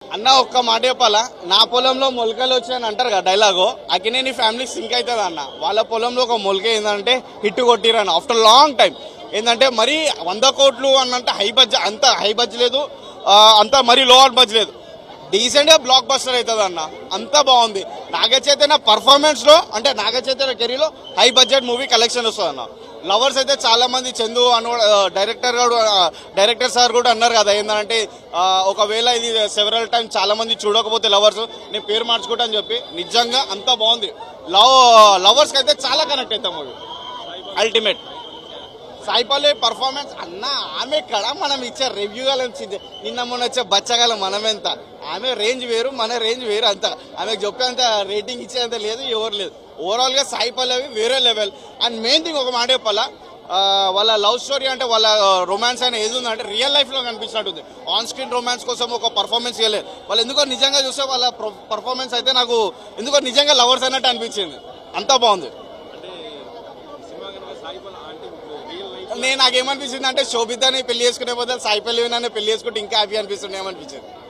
అన్న ఒక్క మాట చెప్పాలా, నా పొలంలో మొలకలు వచ్చాయని అంటారు కదా డైలాగు, అకినేని ఫ్యామిలీ సింక్ అవుతుంది అన్న. వాళ్ళ పొలంలో ఒక మొలక ఏంటంటే హిట్ కొట్టిరన్న ఆఫ్టర్ లాంగ్ టైం. ఏంటంటే మరీ 100 కోట్లు అన్నంటే హై బడ్జెట్, అంత హై బడ్జెట్ లేదు, అంత మరీ లో బడ్జెట్ లేదు, డీసెంట్గా బ్లాక్ బస్టర్ అవుతుంది అన్న. అంత బాగుంది. నాగ చైతన్య పర్ఫార్మెన్స్లో అంటే నాగ చైతన్య కెరీర్లో హై బడ్జెట్ మూవీ కలెక్షన్ వస్తుంది అన్న. లవర్స్ అయితే చాలా మంది చందు అను డైరెక్టర్ సార్ కూడా అన్నారు కదా, ఏంటంటే ఒకవేళ ఇది సెవెరల్ టైం చాలా మంది చూడకపోతే లవర్స్ నేను పేరు మార్చుకుంటా అని చెప్పి, నిజంగా అంత బాగుంది. లవర్స్కి అయితే చాలా కనెక్ట్ అవుతాం మూవీ. అల్టిమేట్ సాయిపల్లి పర్ఫార్మెన్స్ అన్న, ఆమె కడ మనం ఇచ్చే రివ్యూ వచ్చింది నిన్న మొన్న వచ్చే బచ్చగాల మనమెంత, ఆమె రేంజ్ వేరు మన రేంజ్ వేరు. అంత ఆమెకు చెప్పేంత రేటింగ్ ఇచ్చేంత లేదు, ఎవరు లేదు. ఓవరాల్గా సాయిపల్లి వేరే లెవెల్. అండ్ మెయిన్ థింగ్ ఒక మాట చెప్పాలా, వాళ్ళ లవ్ స్టోరీ అంటే వాళ్ళ రొమాన్స్ అయినా ఏది ఉందంటే రియల్ లైఫ్లో కనిపిస్తున్నట్టుంది. ఆన్ స్క్రీన్ రొమాన్స్ కోసం ఒక పర్ఫార్మెన్స్ ఇవ్వలేదు వాళ్ళు. ఎందుకో నిజంగా చూస్తే వాళ్ళ పర్ఫార్మెన్స్ అయితే నాకు ఎందుకో నిజంగా లవర్స్ అయినట్టు అనిపించింది. అంతా బాగుంది. నాకేమనిపించింది అంటే శోభితాని పెళ్లి చేసుకునే బదులు సాయిపల్లి పెళ్లి చేసుకుంటే ఇంకా హ్యాపీ అనిపిస్తుంది ఏమనిపించింది.